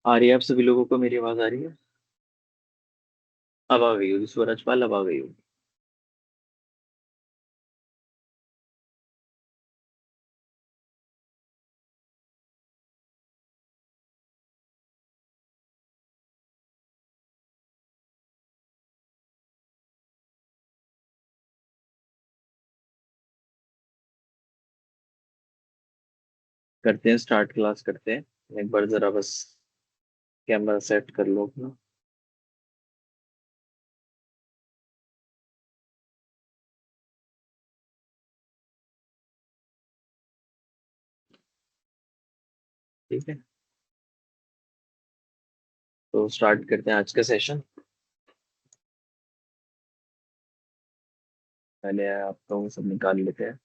आ रही है आप सभी लोगों को मेरी आवाज आ रही है। अब आ गई होगी सूरज पाल, अब आ गई होगी। करते हैं स्टार्ट, क्लास करते हैं। एक बार जरा बस कैमरा सेट कर लो अपना। ठीक है, तो स्टार्ट करते हैं आज का सेशन। पहले आप लोग सब निकाल लेते हैं।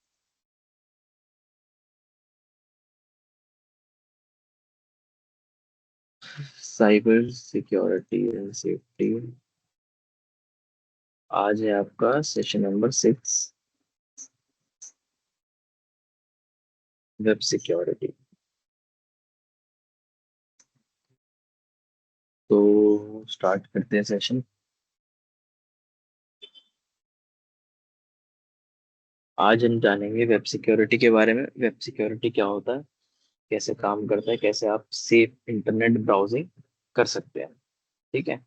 Cyber security and safety. आज है आपका सेशन नंबर 6, वेब सिक्योरिटी। तो स्टार्ट करते हैं सेशन। आज हम जानेंगे वेब सिक्योरिटी के बारे में। वेब सिक्योरिटी क्या होता है, कैसे काम करता है, कैसे आप सेफ इंटरनेट ब्राउजिंग कर सकते हैं। ठीक है।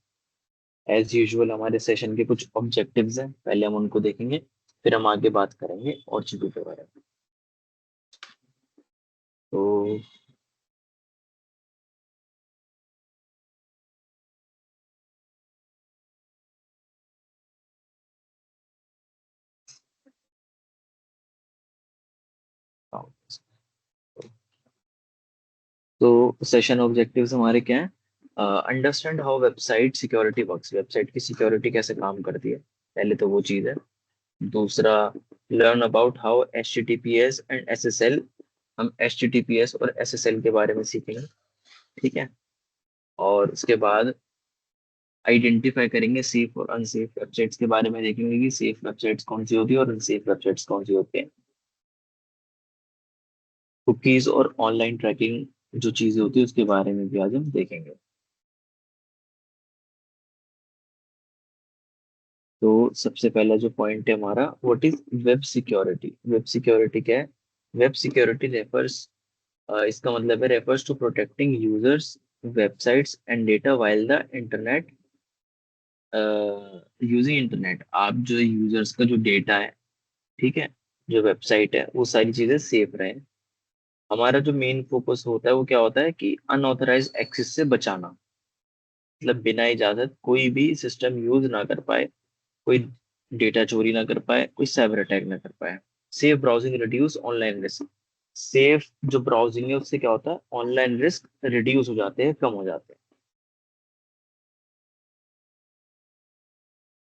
एज यूजुअल हमारे सेशन के कुछ ऑब्जेक्टिव्स हैं, पहले हम उनको देखेंगे, फिर हम आगे बात करेंगे और चीजों के बारे में। तो हाँ, तो सेशन ऑब्जेक्टिव्स हमारे क्या हैं? Understand how website security works, website की सिक्योरिटी कैसे काम करती है, पहले तो वो चीज है। दूसरा, learn about how H T T P S and S S L, हम H T T P S और एस एस एल के बारे में सीखेंगे। ठीक है। और उसके बाद आइडेंटिफाई करेंगे सेफ और अनसेफ वेबसाइट्स के बारे में, देखेंगे कि सेफ वेबसाइट्स कौन सी होती है और अनसेफ वेबसाइट्स कौन सी होती है। कुकीज और ऑनलाइन ट्रैकिंग जो चीजें होती है उसके बारे में भी आज हम देखेंगे। तो सबसे पहला जो पॉइंट है हमारा, what is web security. Web security क्या है? वेब सिक्योरिटी रेफर्स, इसका मतलब है refers to protecting users, websites and data while the internet, using internet. आप जो यूजर्स का जो डेटा है, ठीक है, जो वेबसाइट है, वो सारी चीजें सेफ रहे। हमारा जो मेन फोकस होता है वो क्या होता है कि अनऑथराइज एक्सेस से बचाना, मतलब बिना इजाजत कोई भी सिस्टम यूज ना कर पाए, कोई डेटा चोरी ना कर पाए, कोई साइबर अटैक ना कर पाए। Safe browsing reduce online risk. Safe जो ब्राउजिंग है उससे क्या होता है, ऑनलाइन रिस्क रिड्यूस हो जाते हैं, कम हो जाते हैं।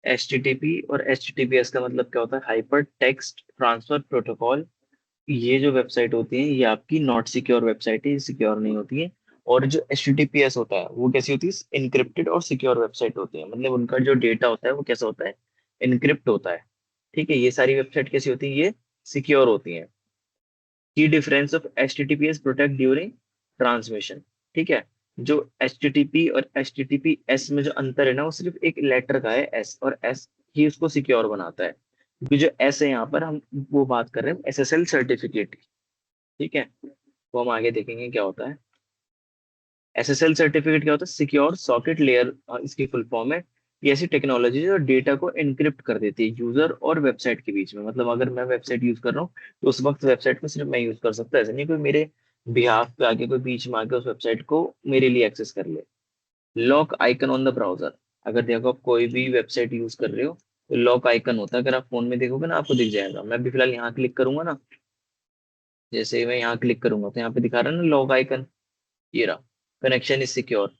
एच टी टी पी और H T T P S का मतलब क्या होता है, हाइपर टेक्स्ट ट्रांसफर प्रोटोकॉल। ये जो वेबसाइट होती है ये आपकी नॉट सिक्योर वेबसाइट है, ये सिक्योर नहीं होती है। और जो HTTPS होता है वो कैसी होती है, इनक्रिप्टेड और सिक्योर वेबसाइट होती है, मतलब उनका जो डेटा होता है वो कैसा होता है, इनक्रिप्ट होता है। ठीक है, ये सारी वेबसाइट कैसी होती है, ये सिक्योर होती है। की difference of HTTPS protect during transmission. ठीक है। जो HTTP और HTTPS में जो अंतर है ना, वो सिर्फ एक लेटर का है, S, और S ही उसको सिक्योर बनाता है। क्योंकि जो S है यहाँ पर हम वो बात कर रहे हैं SSL सर्टिफिकेट। ठीक है, वो हम आगे देखेंगे क्या होता है। SSL सर्टिफिकेट क्या होता है, सिक्योर सॉकेट लेयर, इसकी फुल फॉर्म है। ये ऐसी टेक्नोलॉजी जो डेटा को एनक्रिप्ट कर देती है यूजर और वेबसाइट के बीच में। मतलब अगर मैं वेबसाइट यूज कर रहा हूँ तो उस वक्त वेबसाइट को सिर्फ मैं यूज कर सकता, ऐसा नहीं कोई मेरे बिहाफ पे आके कोई बीच में आके उस वेबसाइट को मेरे लिए एक्सेस कर ले। Lock icon on the browser, अगर देखो आप कोई भी वेबसाइट यूज कर रहे हो तो लॉक आइकन होता है, अगर आप फोन में देखोगे ना आपको दिख जाएगा। मैं भी फिलहाल यहाँ क्लिक करूंगा ना, जैसे मैं यहाँ क्लिक करूंगा तो यहाँ पे दिखा रहा है ना लॉक आइकन, ये रहा, कनेक्शन इज सिक्योर।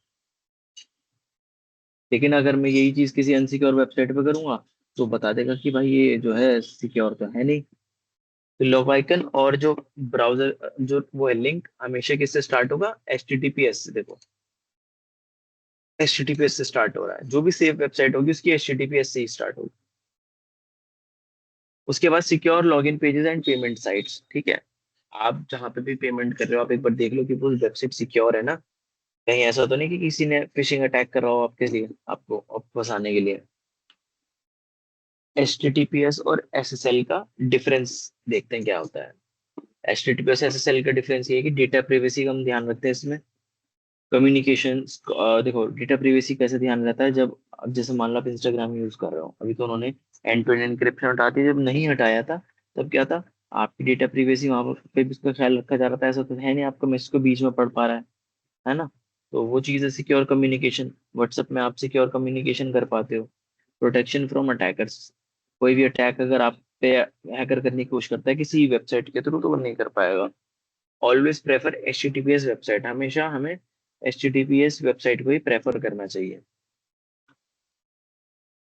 लेकिन अगर मैं यही चीज किसी अनसिक्योर वेबसाइट पे करूंगा तो बता देगा कि भाई ये जो है सिक्योर तो है नहीं। तो लॉग आइकन और जो ब्राउजर जो वो है लिंक हमेशा किससे स्टार्ट होगा, HTTPS से। देखो HTTPS से स्टार्ट हो रहा है, जो भी सेफ वेबसाइट होगी उसकी HTTPS से ही स्टार्ट होगी। उसके बाद secure login pages and payment sites. ठीक है, आप जहाँ पे भी पेमेंट कर रहे हो आप एक बार देख लो कि वो वेबसाइट सिक्योर है ना। कहीं ऐसा तो नहीं कि किसी ने फिशिंग अटैक कर रहा हो आपके लिए, आपको फंसाने के लिए। HTTPS और SSL का डिफरेंस देखते हैं क्या होता है। HTTPS SSL का डिफरेंस ये है कि डेटा प्रिवेसी का हम ध्यान रखते हैं इसमें। कम्युनिकेशन, देखो डेटा प्रिवेसी कैसे ध्यान रहता है, जब अब जैसे मान लो आप इंस्टाग्राम यूज कर रहे हो, अभी तो उन्होंने एंड टू एंड एनक्रिप्शन हटा दिया, जब नहीं हटाया था तब क्या था, आपकी डेटा प्रिवेसी वहां पे भी उसका ख्याल रखा जा रहा था। ऐसा तो है नहीं आपका मैसेज को बीच में पढ़ पा रहा है ना। तो वो चीज है सिक्योर कम्युनिकेशन। व्हाट्सएप में आप सिक्योर कम्युनिकेशन कर पाते हो। प्रोटेक्शन फ्रॉम अटैकर्स, कोई भी अटैक अगर आप पे हैकर करने की कोशिश करता है किसी वेबसाइट के थ्रू, तो वो नहीं कर पाएगा। ऑलवेज प्रेफर HTTPS वेबसाइट, हमेशा हमें HTTPS वेबसाइट को ही प्रेफर करना चाहिए।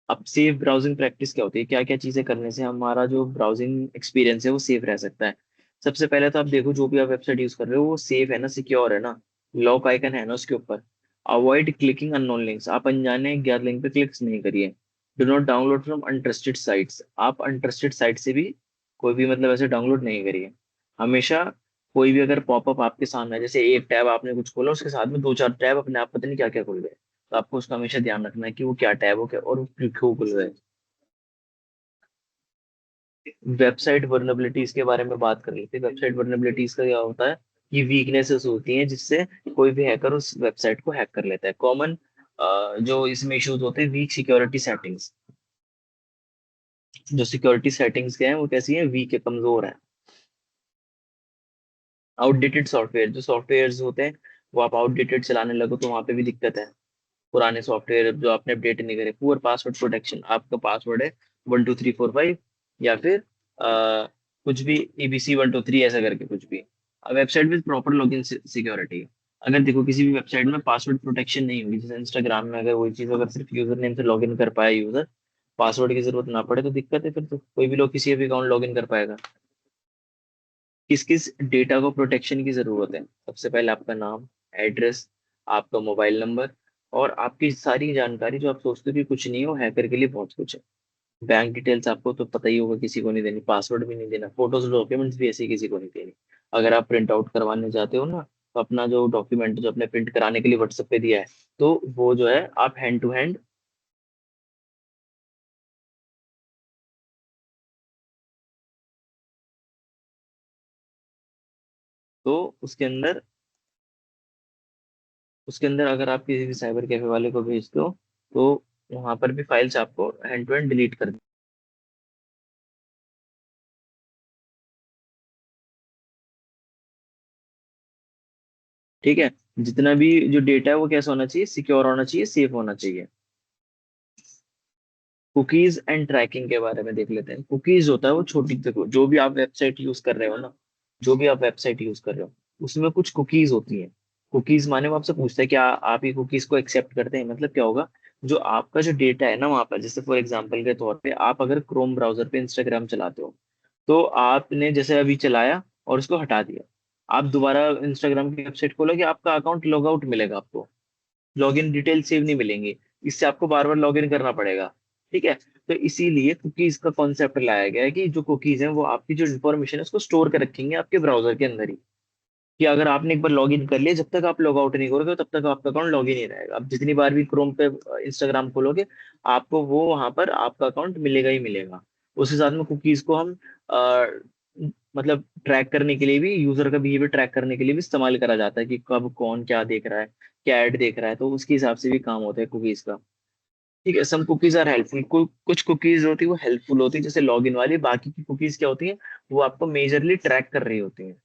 अब सेफ ब्राउजिंग प्रैक्टिस क्या होती है, क्या क्या चीजें करने से हमारा जो ब्राउजिंग एक्सपीरियंस है वो सेफ रह सकता है। सबसे पहले तो आप देखो जो भी आप वेबसाइट यूज कर रहे हो वो सेफ है ना, सिक्योर है ना, लॉक आइकन है ना उसके ऊपर। अवॉइड क्लिकिंग अननोन लिंक्स, आप अनजाने ज्ञात लिंक पे क्लिक्स नहीं करिए। Do not download from untrusted sites, आप अनट्रस्टेड साइट से भी कोई भी मतलब ऐसे डाउनलोड नहीं करिए। हमेशा कोई भी अगर पॉपअप आपके सामने है, जैसे एक टैब आपने कुछ खोला उसके साथ में दो चार टैब अपने आप पता नहीं क्या क्या खुल गए, तो आपको उसका हमेशा ध्यान रखना है कि वो क्या टैब हो क्या और वो क्यों खुल गए। वेबसाइट वर्नेबिलिटीज के बारे में बात कर लेते हैं। वेबसाइट वर्नेबिलिटीज का क्या होता है, ये वीकनेसेस होती हैं जिससे कोई भी हैकर उस वेबसाइट को हैक कर लेता है। कॉमन जो इसमें इश्यूज होते हैं, वीक सिक्योरिटी सेटिंग्स। जो सिक्योरिटी सेटिंग्स के हैं वो कैसी है, वीक है, कमजोर है। आउटडेटेड सॉफ्टवेयर, जो सॉफ्टवेयर होते हैं वो आप आउटडेटेड चलाने लगो तो वहां पे भी दिक्कत है। पुराने सॉफ्टवेयर जो आपने अपडेट नहीं करे। पुअर पासवर्ड प्रोटेक्शन, आपका पासवर्ड है 12345 या फिर कुछ भी ABC123 ऐसा करके कुछ भी। Website with proper login security, अगर देखो किसी भी वेबसाइट में पासवर्ड प्रोटेक्शन नहीं होगी, जैसे इंस्टाग्राम में अगर वही चीज अगर सिर्फ यूजर नेम से लॉगिन कर पाए यूजर, पासवर्ड की जरूरत ना पड़े, तो दिक्कत है, फिर तो कोई भी लोग किसी भी अकाउंट लॉगिन कर पाएगा। किस किस डेटा को प्रोटेक्शन की जरूरत है, सबसे पहले आपका नाम, एड्रेस, आपका मोबाइल नंबर, और आपकी सारी जानकारी जो आप सोचते हो कि कुछ नहीं हो, हैकर के लिए बहुत कुछ है। बैंक डिटेल्स आपको तो पता ही होगा, किसी को नहीं देनी, पासवर्ड भी नहीं देना, फोटोज डॉक्यूमेंट्स भी ऐसे ही किसी को नहीं देनी। अगर आप प्रिंट आउट करवाने जाते हो ना, तो अपना जो डॉक्यूमेंट जो अपने प्रिंट कराने के लिए व्हाट्सएप पे दिया है, तो वो जो है आप हैंड टू हैंड, तो उसके अंदर अगर आप किसी भी साइबर कैफे वाले को भेजते हो, तो वहां पर भी फाइल्स आपको हैंड टू हैंड डिलीट कर, ठीक है। जितना भी जो डेटा है वो कैसा होना चाहिए, सिक्योर होना चाहिए, सेफ होना चाहिए। कुकीज एंड ट्रैकिंग के बारे में देख लेते हैं। कुकीज होता है वो छोटी, देखो जो भी आप वेबसाइट यूज कर रहे हो ना, जो भी आप वेबसाइट यूज कर रहे हो उसमें कुछ कुकीज होती हैं। कुकीज माने वो आपसे पूछता है कि आप ये कुकीज को एक्सेप्ट करते हैं, मतलब क्या होगा, जो आपका जो डेटा है ना वहां पर, जैसे फॉर एग्जांपल के तौर पे आप अगर क्रोम ब्राउजर पे इंस्टाग्राम चलाते हो, तो आपने जैसे अभी चलाया और उसको हटा दिया, आप दोबारा इंस्टाग्राम की वेबसाइट खोलोगे, आपका अकाउंट लॉग आउट मिलेगा आपको, लॉगिन डिटेल सेव नहीं मिलेंगी, इससे आपको बार बार लॉगिन करना पड़ेगा, ठीक है। तो इसीलिए कुकीज का कॉन्सेप्ट लाया गया है कि जो कुकीज हैं वो आपकी जो इन्फॉर्मेशन है उसको स्टोर कर रखेंगे आपके ब्राउजर के अंदर ही, कि अगर आपने एक बार लॉगिन कर लिया, जब तक आप लॉग आउट नहीं करोगे तब तक आपका अकाउंट लॉगिन ही रहेगा। आप जितनी बार भी क्रोम पे इंस्टाग्राम खोलोगे, आपको वो वहां पर आपका अकाउंट मिलेगा ही मिलेगा। उसके साथ में कुकीज को हम मतलब ट्रैक करने के लिए भी, यूजर का बिहेवियर ट्रैक करने के लिए भी इस्तेमाल करा जाता है, कि कब कौन क्या देख रहा है, क्या ऐड देख रहा है, तो उसके हिसाब से भी काम होता है कुकीज का। ठीक है, सम कुकीज आर हेल्पफुल, कुछ कुकीज होती है वो हेल्पफुल होती है, जैसे लॉगिन वाली। बाकी की कुकीज क्या होती है, वो आपको मेजरली ट्रैक कर रही होती है।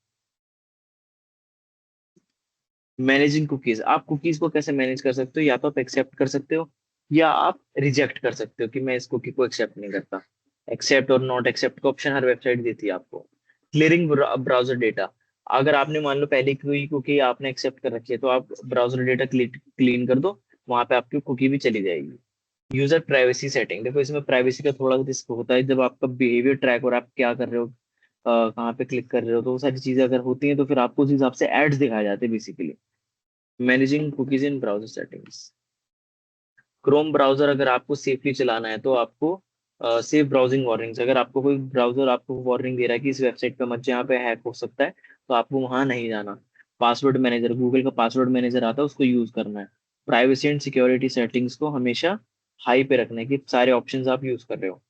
मैनेजिंग कुकीज, आप कुकीज को कैसे मैनेज कर सकते हो, या तो आप एक्सेप्ट कर सकते हो या आप रिजेक्ट कर सकते हो, कि मैं इस कुकी को एक्सेप्ट नहीं करता। एक्सेप्ट और नॉट एक्सेप्ट का ऑप्शन हर वेबसाइट देती है आपको। क्लियरिंग ब्राउजर डेटा, अगर आपने मान लो पहले कोई कुकी आपने एक्सेप्ट कर रखी है, तो आप ब्राउजर डेटा क्लीन कर दो, वहां पे आपकी कुकी भी चली जाएगी। यूजर प्राइवेसी सेटिंग, देखो इसमें प्राइवेसी का थोड़ा रिस्क होता है, जब आपका बिहेवियर ट्रैक और आप क्या कर रहे हो, कहाँ पे क्लिक कर रहे हो, तो वो सारी चीजें अगर होती हैं तो फिर आपको उस हिसाब से एड्स दिखाए जाते हैं बेसिकली। मैनेजिंग कुकीज इन ब्राउजर सेटिंग्स, क्रोम ब्राउजर अगर आपको सेफली चलाना है तो आपको सेफ ब्राउजिंग वार्निंग्स, अगर आपको कोई ब्राउजर आपको वार्निंग दे रहा है कि इस वेबसाइट पे मत, जहाँ पे हैक हो सकता है, तो आपको वहां नहीं जाना। पासवर्ड मैनेजर, गूगल का पासवर्ड मैनेजर आता है, उसको यूज करना है। प्राइवेसी एंड सिक्योरिटी सेटिंग्स को हमेशा हाई पे रखना है कि सारे ऑप्शंस आप यूज कर रहे हो।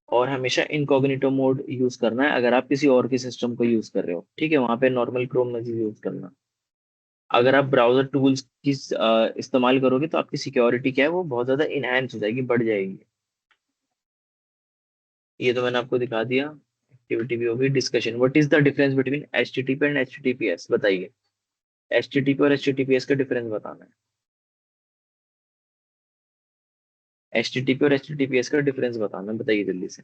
और हमेशा इनकॉग्निटो मोड यूज करना है अगर आप किसी और के सिस्टम को यूज कर रहे हो, ठीक है, वहां पे नॉर्मल क्रोम में यूज करना। अगर आप ब्राउजर टूल्स की इस्तेमाल करोगे तो आपकी सिक्योरिटी क्या है, वो बहुत ज्यादा इनहेंस हो जाएगी, बढ़ जाएगी। ये तो मैंने आपको दिखा दिया। एक्टिविटी भी होगी, discussion. What is the difference between HTTP and HTTPS, बताइए। HTTP और HTTPS का डिफरेंस बताना है। HTTP और HTTPS का डिफरेंस बताना है, बताइए जल्दी से।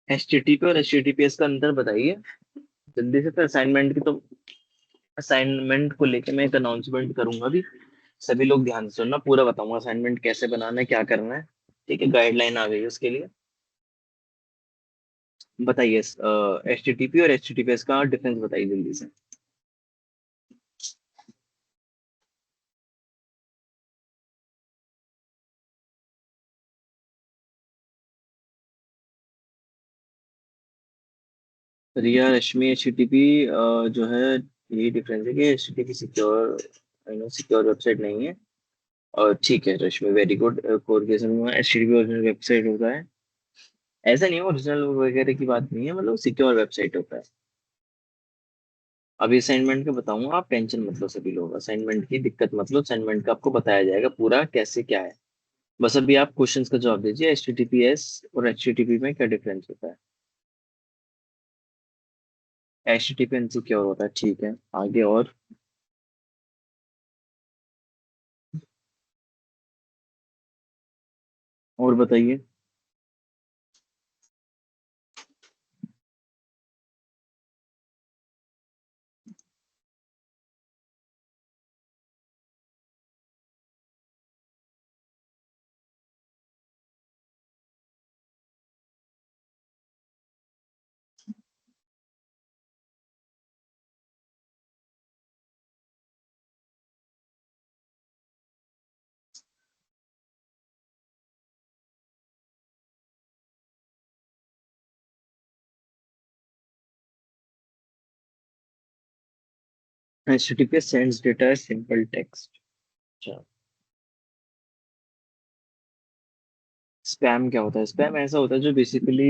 HTTP और HTTPS का अंतर बताइए जल्दी से, फिर असाइनमेंट की तो, असाइनमेंट को लेके मैं एक अनाउंसमेंट करूंगा भी। सभी लोग ध्यान से सुनना, पूरा बताऊंगा असाइनमेंट कैसे बनाना है, क्या करना है। ठीक है, गाइडलाइन आ गई है उसके लिए। बताइए, HTTP और HTTPS का डिफरेंस बताइए जल्दी से। रिया रश्मि, HTTP जो है, यही डिफरेंस है कि HTTP सिक्योर, सिक्योर वेबसाइट नहीं है। और ठीक है रश्मि, वेरी गुड। कोर केस में HTTP ओरिजिनल वेबसाइट होता है। ऐसा नहीं है, ओरिजिनल वगैरह की बात नहीं है, मतलब सिक्योर वेबसाइट होता है। अभी असाइनमेंट का बताऊंगा, आप टेंशन मत लो सभी लोग, असाइनमेंट की दिक्कत मत लो, असाइनमेंट का आपको बताया जाएगा पूरा कैसे क्या है। बस अभी आप क्वेश्चंस का जवाब दीजिए, HTTPS और HTTP में क्या डिफरेंस होता है। HTTP इनसिक्योर होता है, ठीक है, आगे और। और बताइए। HTTPS sends data as simple text. अच्छा, स्पैम क्या होता है? स्पैम ऐसा होता है जो बेसिकली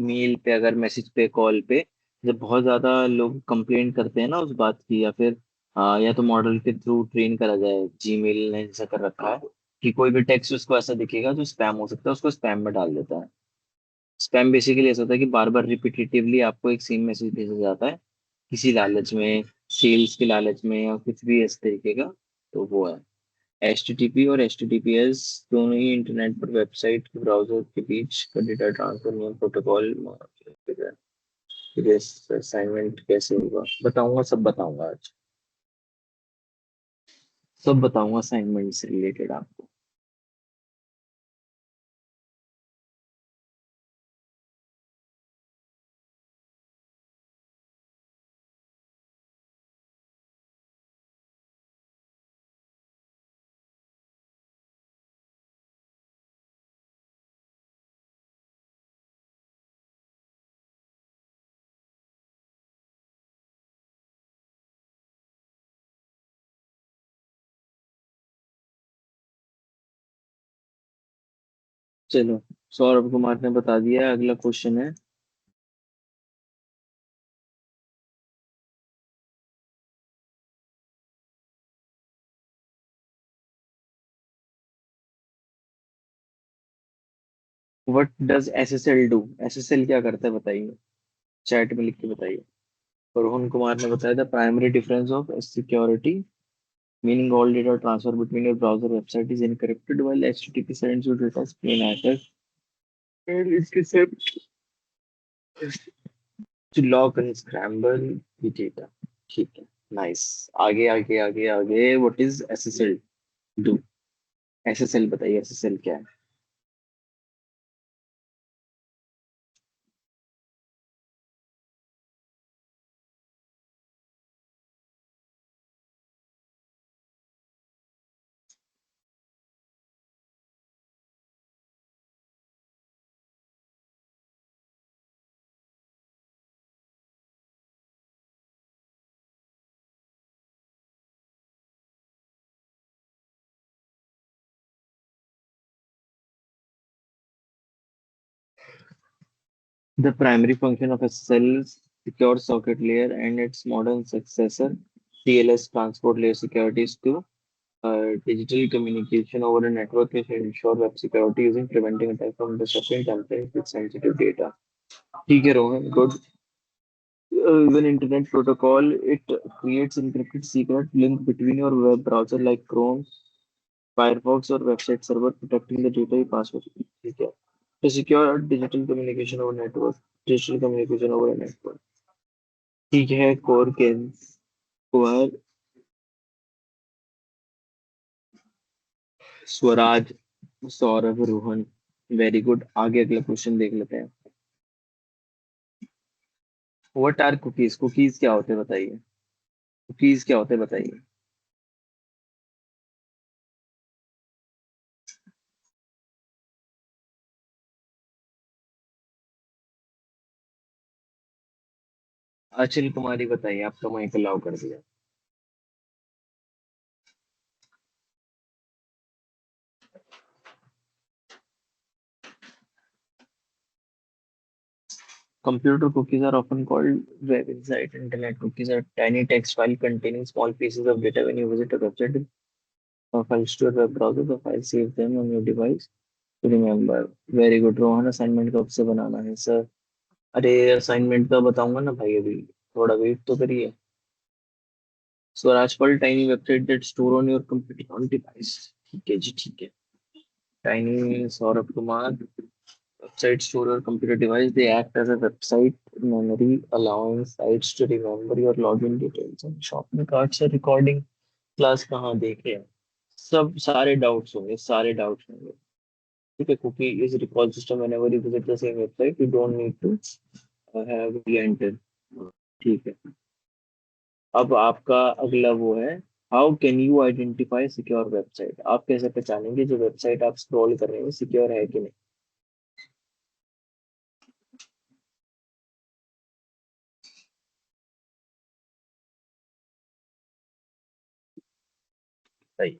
मेल पे, अगर मैसेज पे, कॉल पे, जब बहुत ज्यादा लोग कंप्लेंट करते हैं ना उस बात की, या फिर या तो मॉडल के थ्रू ट्रेन करा जाए, जीमेल ने ऐसा कर रखा है कि कोई भी टेक्स्ट उसको ऐसा दिखेगा जो स्पैम हो सकता है, उसको स्पैम में डाल देता है। स्पैम बेसिकली ऐसा होता है कि बार बार रिपीटेटिवली आपको एक सेम मैसेज भेजा जाता है, किसी लालच में, सेल्स के लालच में, या कुछ भी इस तरीके का। तो वो है। HTTP और HTTPS दोनों ही इंटरनेट पर वेबसाइट के ब्राउजर के बीच का डेटा ट्रांसफर नियम प्रोटोकॉल। असाइनमेंट कैसे होगा बताऊंगा, सब बताऊंगा आज, सब बताऊंगा असाइनमेंट से रिलेटेड आपको। चलो, सौरभ कुमार ने बता दिया, अगला क्वेश्चन है। What does SSL do? SSL क्या करता है बताइए, चैट में लिख के बताइए। और रोहन कुमार ने बताया था, primary difference of security, meaning all data transfer between your browser website is encrypted while HTTP sends you data as plain access and intercept To lock and scramble the data. ठीक है, नाइस। आगे आगे आगे आगे, what is SSL do? SSL बताइए, SSL क्या है? The primary function of SSL secure socket layer and its modern successor, TLS transport layer security, is to digital communication over a network is ensure web security using preventing attack from disrupting campaigns with sensitive data. ठीक है Rohan, good. Even internet protocol, it creates encrypted secret link between your web browser like Chrome, Firefox, or website server, protecting the data you pass with. ठीक है, to secure digital communication over network, digital communication over a network. ठीक है, core केन Kumar, Swaraj, Saurabh, Rohan, very good. आगे अगला question देख लेते हैं। What are cookies? Cookies क्या होते हैं बताइए? कुकीज क्या होते हैं बताइए? अचिल कुमारी बताइए, आपका माइक अलाउ कर दिया। Computer cookies are often called web inside. Internet cookies are tiny text file containing small pieces of data. When you visit a website, a file store web browser, the file saves them on your device to remember. Very good Rohan, assignment कब से बनाना है sir? अरे assignment का बताऊंगा ना भाई, अभी थोड़ा वेट तो करिए। Swaraj fall tiny website that store on your computer on device. ठीक है जी, ठीक है। Tiny Saurabh Kumar, websites store your computer device. They act as a website memory, allowing sites to remember your login details and shopping carts और recording class कहाँ देखे हैं? सब सारे डाउट्स होंगे, सारे डाउट्स होंगे। ठीक है, cookie is recall system whenever you visit the same website you don't need to have re-enter। ठीक है, अब आपका अगला वो है, how can you identify secure website? आप कैसे पहचानेंगे जो वेबसाइट आप स्क्रॉल कर रहे हैं सिक्योर है कि नहीं? सही।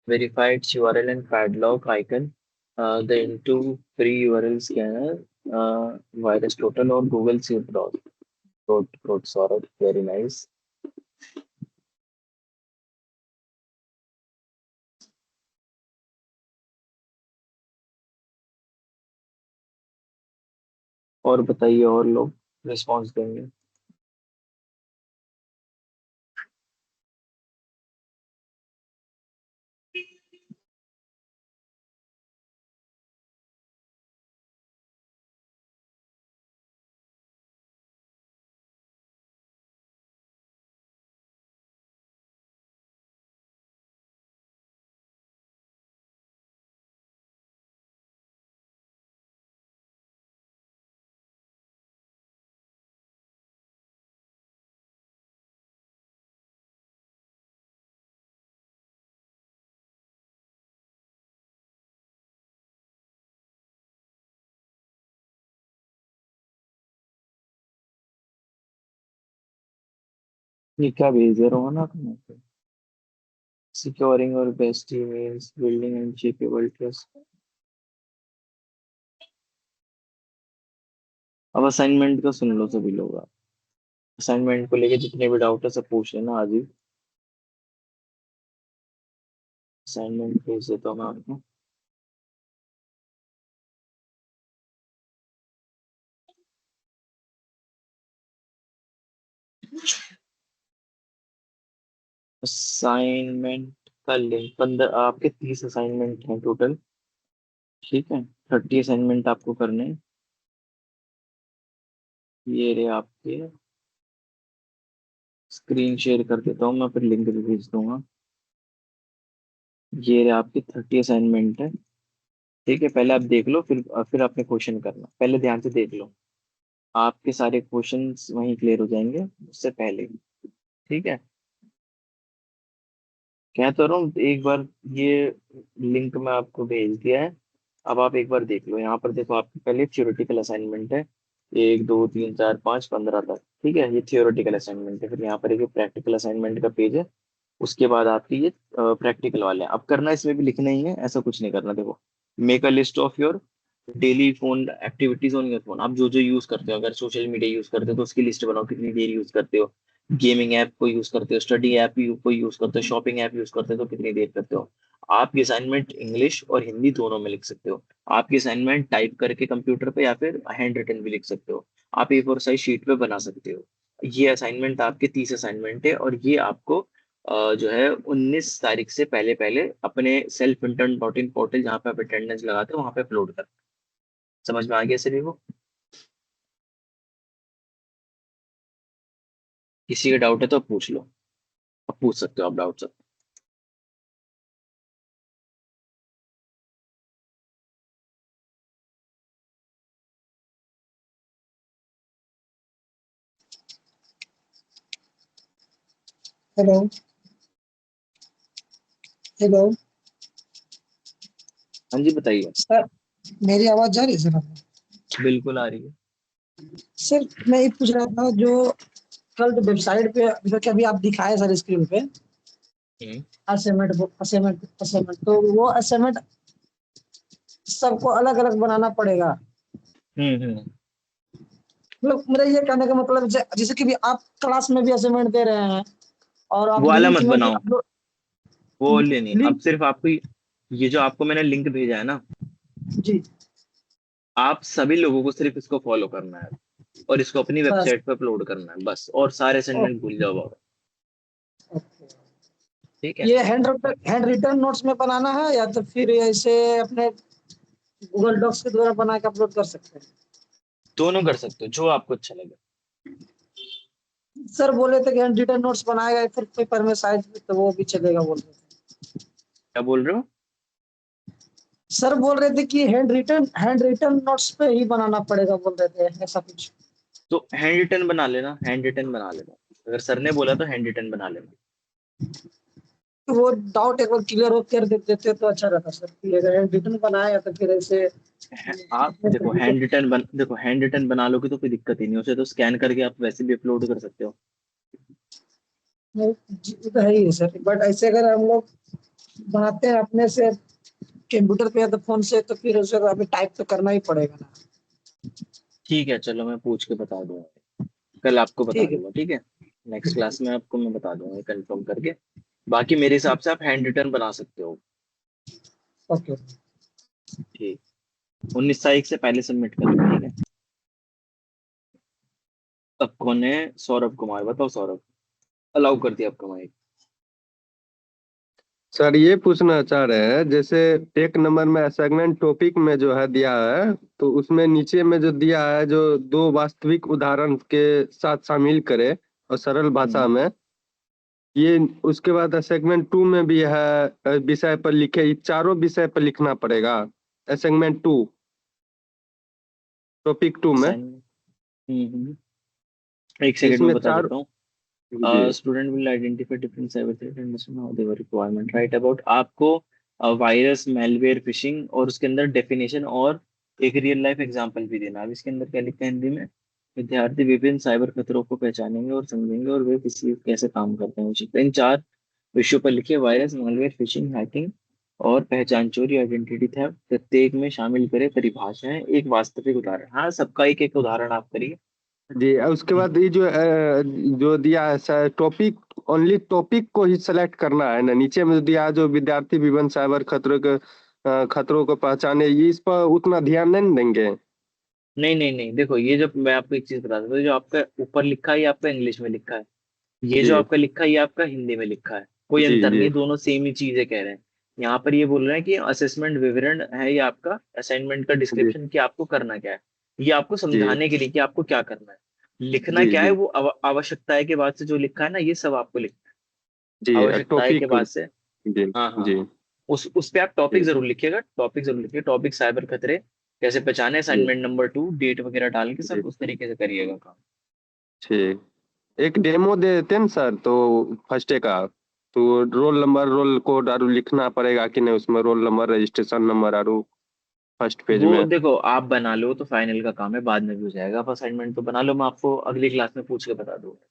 verify its URL and padlock icon, the into free URL scanner, virus total or Google Safe Browser. Good, Saurabh, very nice. और बताइए, और लोग रिस्पॉन्स देंगे? ये क्या भेज रहा हूँ ना आपने? Securing your bestie means building unshakable trust. अब असाइनमेंट का सुन लो सभी लोग। असाइनमेंट को लेके जितने भी डाउट है सब पूछ लेना आज ही। असाइनमेंट भेज देता हूँ मैं आपको। असाइनमेंट का लिंक 15, आपके 30 असाइनमेंट हैं टोटल। ठीक है, 30 असाइनमेंट आपको करने हैं। ये रहे आपके, स्क्रीन शेयर कर देता हूँ मैं, फिर लिंक भी भेज दूंगा। ये रहे आपके 30 असाइनमेंट है। ठीक है, पहले आप देख लो, फिर आपने क्वेश्चन करना, पहले ध्यान से देख लो। आपके सारे क्वेश्चंस वहीं क्लियर हो जाएंगे उससे पहले। ठीक है, कह तो रहा हूँ एक बार, ये लिंक मैं आपको भेज दिया है। अब आप एक बार देख लो, यहाँ पर देखो आपके पहले थ्योरेटिकल असाइनमेंट है, 1 2 3 4 5 15 तक। ठीक है, ये थियोरेटिकल असाइनमेंट है। फिर यहाँ पर एक प्रैक्टिकल असाइनमेंट का पेज है, उसके बाद आपकी ये प्रैक्टिकल वाले हैं। अब करना इसमें भी लिखना ही है, ऐसा कुछ नहीं करना। देखो, make a list of your daily phone activities on your phone. आप जो जो यूज करते हो, अगर सोशल मीडिया यूज करते हो तो उसकी लिस्ट बनाओ, कितनी देर यूज करते हो। गेमिंग ऐप को यूज करते हो, स्टडी ऐप को यूज करते हो, शॉपिंग ऐप यूज करते हो तो कितनी देर करते हो। आपकी असाइनमेंट इंग्लिश और हिंदी दोनों में लिख सकते हो। आपकी असाइनमेंट टाइप करके कंप्यूटर पे या फिर हैंड रिटन भी लिख सकते हो। आप A4 साइज शीट पे बना सकते हो। ये असाइनमेंट आपके 30 असाइनमेंट है, और ये आपको जो है 19 तारीख से पहले पहले अपने self intern dot in portal, जहाँ पे आप अटेंडेंस लगाते हो, वहां पे अपलोड कर। समझ में आ गया सभी को? किसी का डाउट है तो पूछ लो, अब पूछ सकते हो आप डाउट सब। हेलो। हेलो। हाँ जी, बताइए। सर, मेरी आवाज जा रही है सर आपको? बिल्कुल आ रही है। सर, मैं ये पूछ रहा था, जो कल जो वेबसाइट पे जो कि अभी आप दिखाए सर स्क्रीन पे, हम्म असाइनमेंट तो वो असाइनमेंट सबको अलग अलग बनाना पड़ेगा। हम्म। मतलब मेरा ये कहने का मतलब, जैसे कि भी आप क्लास में भी असाइनमेंट दे रहे हैं और आप वो वाला लिंक मत में भी बनाओ, अपलोड। वो वाले नहीं। अब लिंक। सिर्फ आपको ये जो आपको मैंने लिंक भेजा है ना, जी। आप सभी लोगों को सिर्फ इसको फॉलो करना है और इसको अपनी बस। वेबसाइट पे अपलोड करना है बस, और सारे असाइनमेंट भूल जाओ बाबा। ओके। ठीक है, ये हैंड रिटन नोट्स में बनाना है या तो फिर ऐसे अपने गूगल डॉक्स के द्वारा बना के अपलोड कर सकते हैं? दोनों कर सकते हो, जो आपको अच्छा लगे। सर बोले थे कि हैंड रिटन नोट्स बनाएगा फिर पेपर में साइज तो वो भी चलेगा बोल रहे थे। क्या बोल रहे हो? सर बोल रहे थे कि हैंड रिटन नोट्स पे ही बनाना पड़ेगा बोल रहे थे, ऐसा कुछ। तो हैंड रिटन बना लेना, हैंड रिटन बना लेना। अगर सर ने बोला तो हैंड रिटन बना लेना। तो वो डाउट एक बार क्लियर हो कर देते तो अच्छा रहता सर, कि अगर हैंड रिटन बनाया तो फिर ऐसे आप देखो, देखो हैंड रिटन बना लोगे तो कोई दिक्कत ही नहीं, उसे तो स्कैन करके आप वैसे भी अपलोड कर सकते हो। वो तो है ही है सर, बट ऐसे अगर हम लोग बनाते हैं अपने से कंप्यूटर पे या तो फोन से, तो फिर उसे तो हमें टाइप तो करना ही पड़ेगा ना। ठीक है, चलो मैं पूछ के बता दूंगा, कल आपको बता ठीक है। दूंगा। ठीक है, नेक्स्ट क्लास में आपको मैं बता दूंगा कंफर्म करके। बाकी मेरे हिसाब से आप हैंड रिटन बना सकते हो। ओके। ठीक, 19 तारीख से पहले सबमिट करना। ठीक है, अब कौन है? सौरभ कुमार, बताओ सौरभ। अलाउ कर दिया आपका माइक। सर ये पूछना चाह रहे हैं, जैसे एक नंबर में असाइनमेंट टॉपिक में जो है दिया है, तो उसमें नीचे में जो दिया है, जो दो वास्तविक उदाहरण के साथ शामिल करे और सरल भाषा हम्म में, ये उसके बाद असाइनमेंट 2 में भी है, विषय पर लिखे, ये चारों विषय पर लिखना पड़ेगा असाइनमेंट 2, टॉपिक 2 में। असाइनमेंट। एक सेकंड में इसमें बता चार। देता हूँ। जी student will identify different cyber threat and understand how their requirement, right about. आपको वायरस, मेलवेयर, फिशिंग, और उसके अंदर डेफिनेशन और एक रियल लाइफ एग्जांपल भी देना। अब इसके अंदर क्या लिखा है हिंदी में? विद्यार्थी विभिन्न साइबर खतरों को पहचानेंगे और समझेंगे, और वे किसी कैसे काम करते हैं उसी इन 4 विषयों पर लिखे। वायरस, मेलवेयर, फिशिंग, हैकिंग और पहचान चोरी, आइडेंटिटी थेफ्ट। प्रत्येक में शामिल करें परिभाषाएं, एक वास्तविक उदाहरण। हाँ, सबका एक एक उदाहरण आप करिए। जी। और उसके बाद ये जो दिया है सर, टॉपिक, ओनली टॉपिक को ही सेलेक्ट करना है ना। नीचे में जो दिया है, जो विद्यार्थी विभिन्न साइबर खतरों को पहचाने, ये इस पर उतना ध्यान नहीं देंगे। नहीं नहीं नहीं, देखो ये जो मैं आपको एक चीज बता दूं, जो आपका ऊपर लिखा है ये आपका इंग्लिश में लिखा है, ये जो जी आपका लिखा है ये आपका हिंदी में लिखा है। कोई जी अंतर जी नहीं, दोनों सेम ही चीजें कह रहे हैं। यहाँ पर ये बोल रहे हैं कि असेसमेंट विवरण है ये आपका, असाइनमेंट का जी डिस्क्रिप्शन कि आपको करना क्या है। ये आपको जी समझाने के लिए कि आपको क्या करना है। लिखना जी क्या है, जी वो आवश्यकता के बाद से जो लिखा है ना, ये सब आपको लिखना जी है आवश्यकता के टॉपिक। बाद से। जी हाँ हाँ जी हाँ। उस पे आप टॉपिक जी जरूर लिखिएगा, टॉपिक जरूर लिखिए, टॉपिक साइबर खतरे कैसे पहचाने, जी असाइनमेंट नंबर 2, डेट वगैरह डाल के जी सब उस तरीके से करिएगा काम। ठीक। एक डेमो दे देते हैं ना सर, तो फर्स्ट डे का, तो रोल नंबर रोल कोड आरु लिखना पड़ेगा कि नहीं उसमें, रोल नंबर रजिस्ट्रेशन नंबर आरु फर्स्ट पेज वो में। देखो, आप बना लो तो फाइनल का काम है, बाद में भी हो जाएगा। आप असाइनमेंट तो बना लो, मैं आपको अगली क्लास में पूछ के बता दूंगा।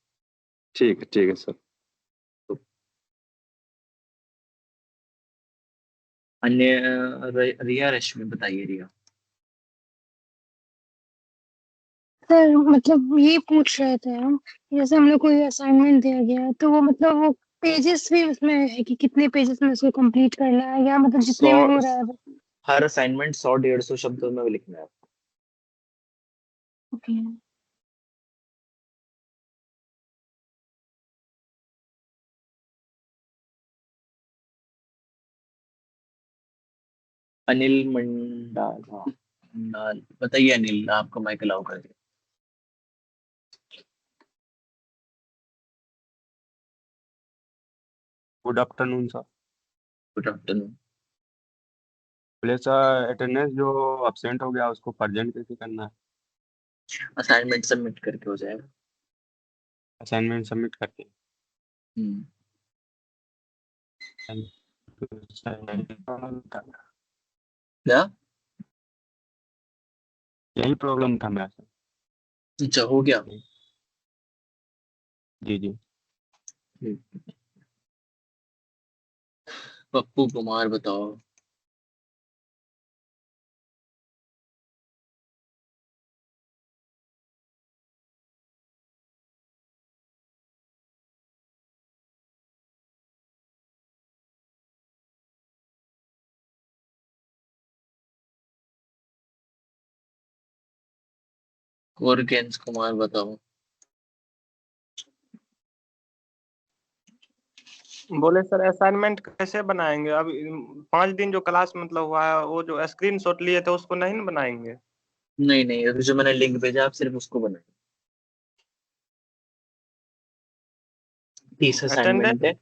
ठीक है सर। तो अन्य रिया रश्मि बताइए रिया। सर मतलब ये पूछ रहे थे हम, जैसे हम लोग को ये असाइनमेंट दिया गया है, तो वो मतलब वो पेजेस भी उसमें है कि कितने पेजेस में उसको कंप्लीट करना है, या मतलब सौ जितने में हो रहा है वो? हर असाइनमेंट 100 150 शब्दों में लिखना है। ओके। अनिल मंडाला, बताइए अनिल, आपको माइक अलाउ कर दिया। Good afternoon sir. Good afternoon. बोले सर, अटेंडेंस जो अब्सेंट हो गया उसको प्रेजेंट कैसे करना है? असाइनमेंट सबमिट करके हो जाएगा। असाइनमेंट सबमिट करके? हम्म। तो सर क्या? यही प्रॉब्लम था मेरा सर। अच्छा, हो गया। जी जी। हम्म। पप्पू कुमार बताओ। गोरकेंस कुमार बताओ। बोले सर असाइनमेंट कैसे बनाएंगे? अब 5 दिन जो क्लास मतलब हुआ है, वो जो स्क्रीनशॉट लिए थे उसको नहीं ना बनाएंगे? नहीं नहीं, अभी जो मैंने लिंक भेजा आप सिर्फ उसको बनाए। 30 अटेंडेंस? असाइनमेंट है।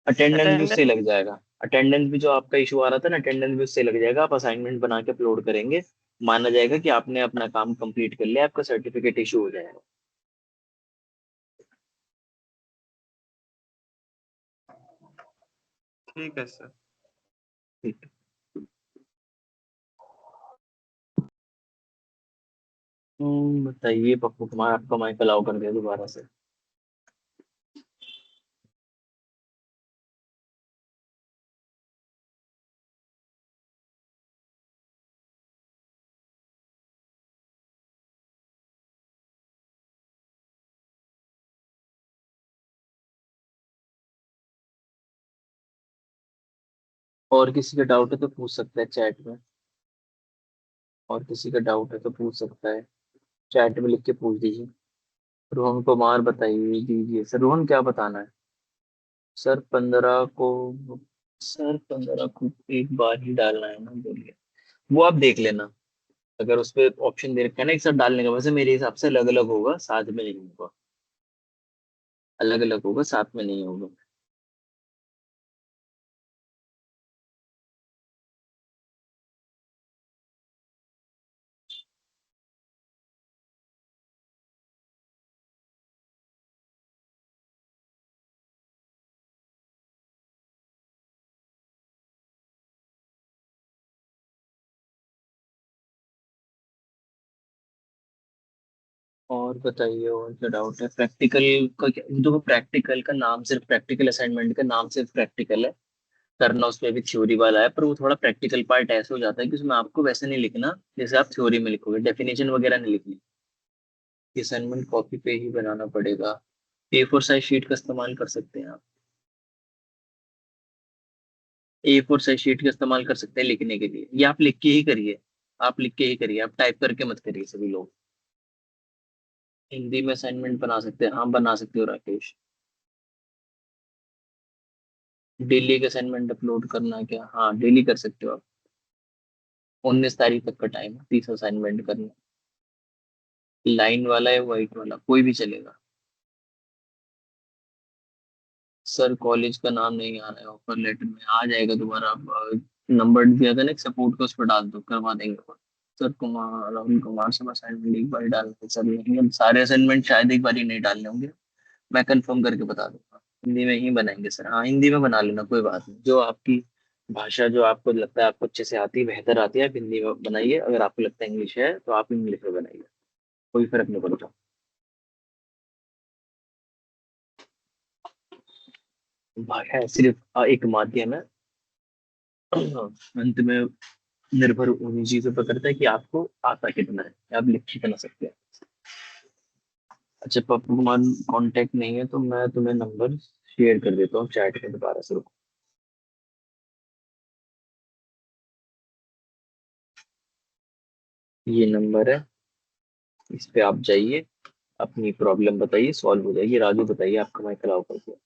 अटेंडेंस भी अटेंडेंस? उससे लग जाएगा। अटेंडेंस भी जो आपका इशू आ रहा था ना, अटेंडेंस भी उससे लग जाएगा। आप असाइनमेंट बना के अपलोड करेंगे, माना जाएगा कि आपने अपना काम कंप्लीट कर लिया, आपका सर्टिफिकेट इशू हो जाएगा। ठीक है सर। ठीक। बताइए पप्पू कुमार, आपका माइक अलाउ कर दिया दोबारा से। और किसी का डाउट है तो पूछ सकता है चैट में। और किसी का डाउट है तो पूछ सकता है, चैट में लिख के पूछ दीजिए। रोहन कुमार बताइए दीजिए सर, रोहन क्या बताना है? सर 15 को, सर 15 को एक बार ही डालना है ना, बोलिए। वो आप देख लेना, अगर उस पर ऑप्शन दे रखा है ना एक साथ डालने का, वैसे मेरे हिसाब से अलग अलग होगा, साथ में नहीं होगा। अलग अलग होगा, साथ में नहीं होगा। और बताइए, और क्या डाउट है? प्रैक्टिकल का क्या, देखो प्रैक्टिकल का नाम सिर्फ प्रैक्टिकल, असाइनमेंट का नाम सिर्फ प्रैक्टिकल है। करना उसमें भी थ्योरी वाला है, पर वो थोड़ा प्रैक्टिकल पार्ट ऐसे हो जाता है कि उसमें आपको वैसे नहीं लिखना जैसे आप थ्योरी में लिखोगे, डेफिनेशन वगैरह नहीं लिखनी। असाइनमेंट कॉपी पे ही बनाना पड़ेगा। A4 साइज शीट का इस्तेमाल कर सकते हैं आप। A4 साइज शीट का इस्तेमाल कर सकते हैं लिखने के लिए, या आप लिख के ही करिए। आप लिख के ही करिए, आप टाइप करके मत करिए सभी लोग। हिंदी में असाइनमेंट बना सकते हैं, हाँ बना सकते हो राकेश। डेली का असाइनमेंट अपलोड करना है क्या? हाँ डेली कर सकते हो आप। 19 तारीख तक का टाइम है 30 असाइनमेंट करना। लाइन वाला है, व्हाइट वाला, कोई भी चलेगा। सर कॉलेज का नाम नहीं आ रहा है ऑफर लेटर में, आ जाएगा दोबारा। आप नंबर दिया था ना सपोर्ट का, उस पर डाल दो, करवा देंगे। सर कुमार, राहुल कुमार, सब असाइनमेंट एक बार ही डालने हैं। सर नहीं, हम सारे असाइनमेंट शायद एक बार ही नहीं डालने होंगे। मैं कंफर्म करके बता दूंगा। हिंदी में ही बनाएंगे सर। हाँ हिंदी में बना लेना, कोई बात नहीं। जो आपकी भाषा, जो आपको लगता है आपको अच्छे से आती है, बेहतर आती है, आप हिंदी में बनाइए। अगर आपको लगता है इंग्लिश है तो आप इंग्लिश में बनाइए, कोई फर्क नहीं पड़ता। भाषा है सिर्फ एक माध्यम है। अंत में निर्भर उन्हीं चीजों पर करता है कि आपको आता कितना है, आप लिख कितना सकते हैं। अच्छा पप्पू कुमार कांटेक्ट नहीं है तो मैं तुम्हें नंबर शेयर कर देता हूँ चैट में, दोबारा से रुको। ये नंबर है, इस पे आप जाइए, अपनी प्रॉब्लम बताइए, सॉल्व हो जाएगी। राजू बताइए आपका माइक अलाउ कर दिया।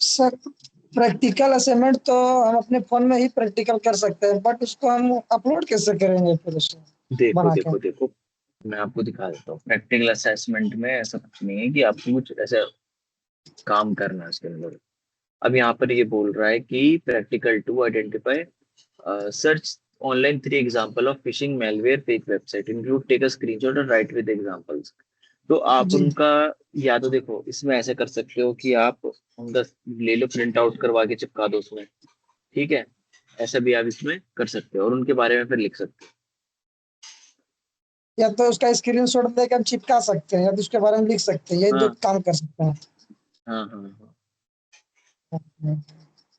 सर प्रैक्टिकल असाइनमेंट तो हम अपने फोन में ही प्रैक्टिकल कर सकते हैं, बट उसको हम अपलोड कैसे करेंगे फिर उसको देखो बना के? देखो देखो, मैं आपको दिखा देता हूँ। प्रैक्टिकल असेसमेंट में ऐसा कुछ नहीं है कि आपको कुछ ऐसा काम करना है उसके अंदर। अब यहाँ पर ये बोल रहा है कि practical to identify, search online 3 example of phishing malware fake website, include take a screenshot और राइट विद एग्जांपल्स। तो आप जी। उनका, या तो देखो इसमें ऐसा कर सकते हो कि आप उनका ले लो, प्रिंट आउट करवा के चिपका दो उसमें, ठीक है। ऐसा भी आप इसमें कर सकते हो और उनके बारे में फिर लिख सकते या तो उसका स्क्रीनशॉट लेके हम चिपका सकते हैं, या तो उसके बारे में लिख सकते हैं, ये हो। दो हाँ काम कर सकते हैं। हाँ हाँ हाँ।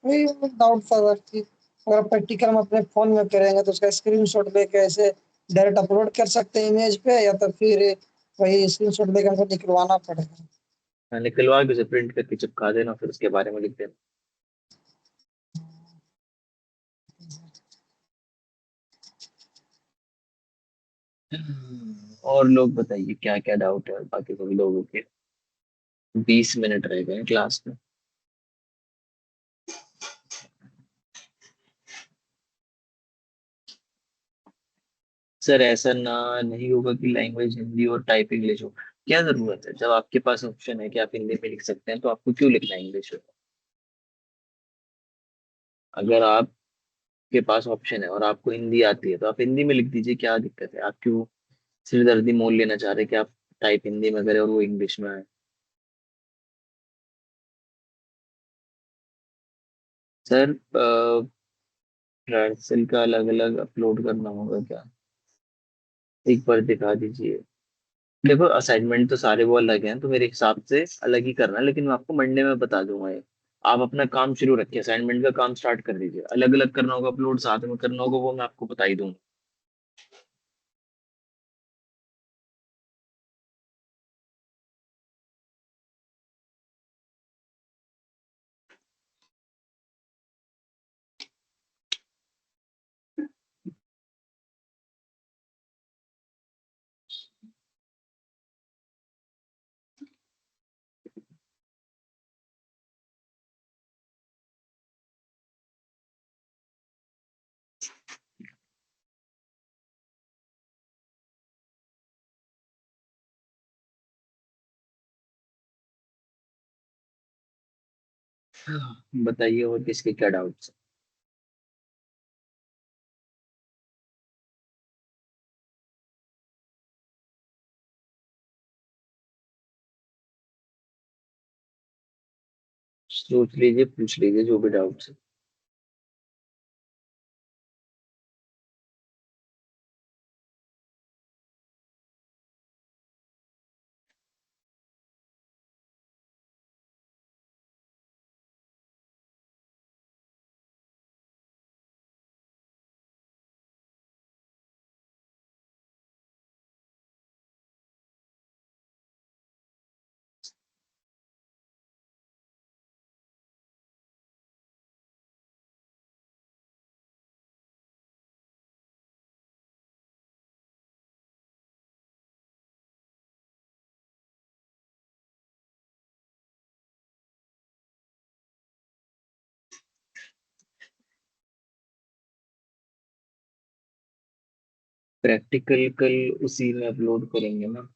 वही डाउट था सर कि अगर प्रैक्टिकल हम अपने फोन में करेंगे तो उसका स्क्रीनशॉट लेके ऐसे डायरेक्ट अपलोड कर सकते हैं इमेज पे, या तो फिर वही स्क्रीनशॉट लेके हमको निकलवाना पड़ेगा। हाँ, निकलवा के उसे प्रिंट करके चिपका देना, फिर उसके बारे में लिख देना। और लोग बताइए क्या क्या डाउट है बाकी सभी लोगों के। 20 मिनट रह गए हैं क्लास में। सर ऐसा ना नहीं होगा कि लैंग्वेज हिंदी और टाइप इंग्लिश हो। क्या जरूरत है, जब आपके पास ऑप्शन है कि आप हिंदी में लिख सकते हैं तो आपको क्यों लिखना है इंग्लिश में? अगर आपके पास ऑप्शन है और आपको हिंदी आती है तो आप हिंदी में लिख दीजिए, क्या दिक्कत है? आप क्यों सिरदर्दी मोल लेना चाह रहे हैं कि आप टाइप हिंदी में करें और वो इंग्लिश में आए? सर ट्रांसलेट का अलग अलग अपलोड करना होगा क्या? एक बार दिखा दीजिए। देखो असाइनमेंट तो सारे वो अलग हैं, तो मेरे हिसाब से अलग ही करना है, लेकिन मैं आपको मंडे में बता दूंगा ये। आप अपना काम शुरू रखिए, असाइनमेंट का काम स्टार्ट कर दीजिए। अलग अलग करना होगा अपलोड, साथ में करना होगा, वो मैं आपको बता ही दूंगा। बताइए और किसके क्या डाउट्स? सोच लीजिए, पूछ लीजिए जो भी डाउट्स है। प्रैक्टिकल कल उसी में अपलोड करेंगे ना।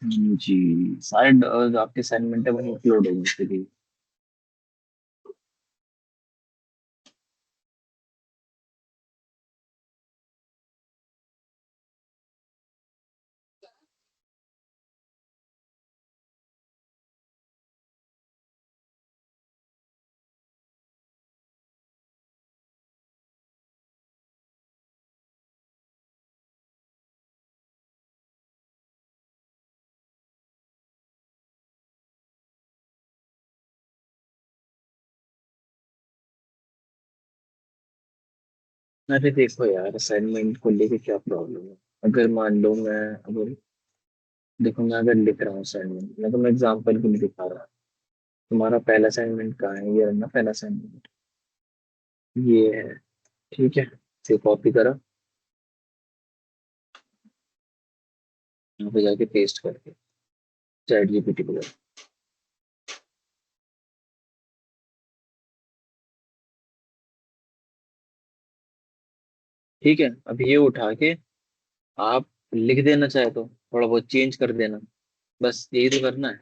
जी, सारे जो आपके असाइनमेंट है वही अपलोड होंगे फिर। अरे देखो यार, असाइनमेंट को लेके क्या प्रॉब्लम है? अगर मान लो मैं, अगर देखो मैं अगर लिख रहा हूँ असाइनमेंट, मैं तो मैं एग्जाम्पल के लिए दिखा रहा हूँ। तुम्हारा पहला असाइनमेंट कहाँ है? ये रहा ना पहला असाइनमेंट, ये है। ठीक है, इसे कॉपी करा, यहाँ पे जाके पेस्ट करके चैट जीपीटी पे जाओ। ठीक है, अब ये उठा के आप लिख देना, चाहे तो थोड़ा बहुत चेंज कर देना, बस यही तो करना है।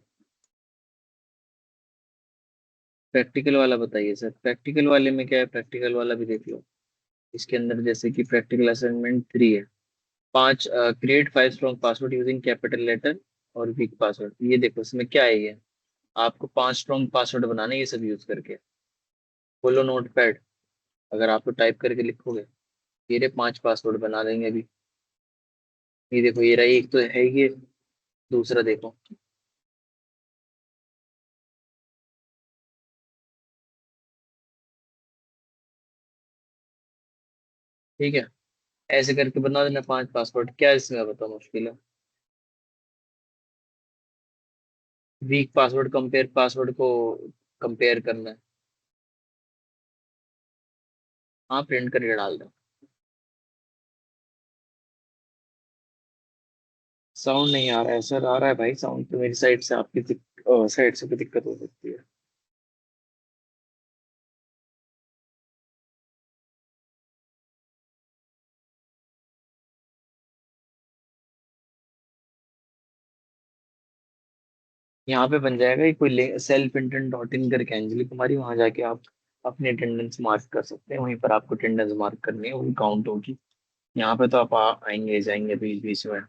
प्रैक्टिकल वाला बताइए सर, प्रैक्टिकल वाले में क्या है? प्रैक्टिकल वाला भी देख लो। इसके अंदर जैसे कि प्रैक्टिकल असाइनमेंट 3 है, 5 create 5 strong password using capital letter और वीक पासवर्ड। ये देखो इसमें क्या है, ये आपको 5 स्ट्रॉन्ग पासवर्ड बनाने, ये सब यूज करके। खोलो नोट पैड, अगर आप तो टाइप करके लिखोगे, ये 5 पासवर्ड बना देंगे अभी। ये देखो, ये रहा, एक तो है ये, दूसरा देखो। ठीक है, ऐसे करके बना देना 5 पासवर्ड, क्या इसमें बताओ मुश्किल है? वीक पासवर्ड कंपेयर पासवर्ड को कंपेयर करना है। हाँ, प्रिंट करके डाल दो। साउंड नहीं आ रहा है सर? आ रहा है भाई साउंड तो, मेरी साइड से, आपकी साइड से भी दिक्कत हो सकती है। यहाँ पे बन जाएगा, ये कोई सेल्फ इंटेंट डॉट इन करके अंजलि कुमारी, वहां जाके आप अपनी अटेंडेंस मार्क कर सकते हैं। वहीं पर आपको अटेंडेंस मार्क करनी है, वो काउंट होगी। यहाँ पे तो आप आएंगे जाएंगे बीच बीच में।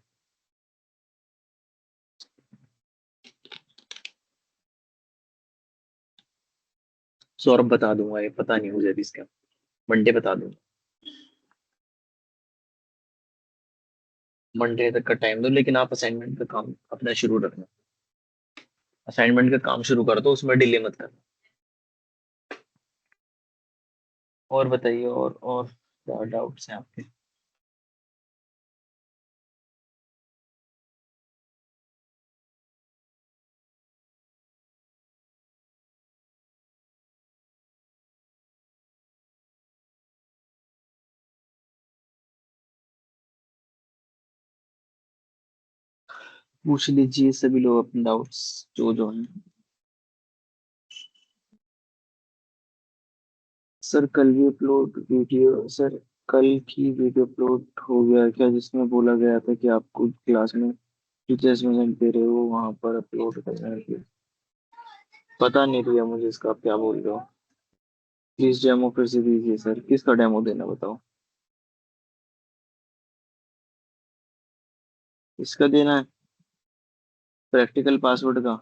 सौरभ बता दूंगा, ये पता नहीं मुझे भी इसका, मंडे बता दूंगा। मंडे तक का टाइम दो, लेकिन आप असाइनमेंट का काम अपना शुरू रखना। असाइनमेंट का काम शुरू कर दो, उसमें डिले मत करना। और बताइए, और क्या डाउट्स हैं आपके? पूछ लीजिए सभी लोग अपने डाउट्स जो जो हैं। सर कल भी अपलोड वीडियो, सर कल की वीडियो अपलोड हो गया क्या, जिसमें बोला गया था कि आपको क्लास में टीचर्स में दे रहे हो वहां पर अपलोड करना है? पता नहीं भैया मुझे इसका, आप क्या बोल रहे हो? प्लीज डेमो फिर से दीजिए सर, किसका डेमो देना बताओ? इसका देना है, प्रैक्टिकल पासवर्ड का।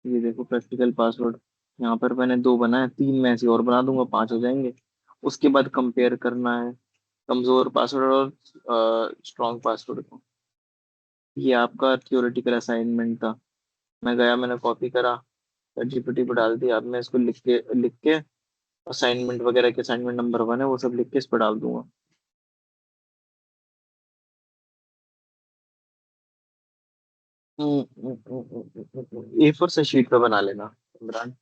ये देखो प्रैक्टिकल पासवर्ड, यहाँ पर मैंने 2 बनाए, 3 में ऐसे और बना दूंगा, 5 हो जाएंगे। उसके बाद कंपेयर करना है कमजोर पासवर्ड और स्ट्रॉन्ग पासवर्ड को। ये आपका थ्योरेटिकल असाइनमेंट था, मैं गया, मैंने कॉपी करा, जीपीटी पे डाल दिया। अब मैं इसको लिख के असाइनमेंट वगैरह के असाइनमेंट नंबर 1 है वो सब लिख के इस पर डाल दूंगा। A4 से शीट पे बना लेना इमरान,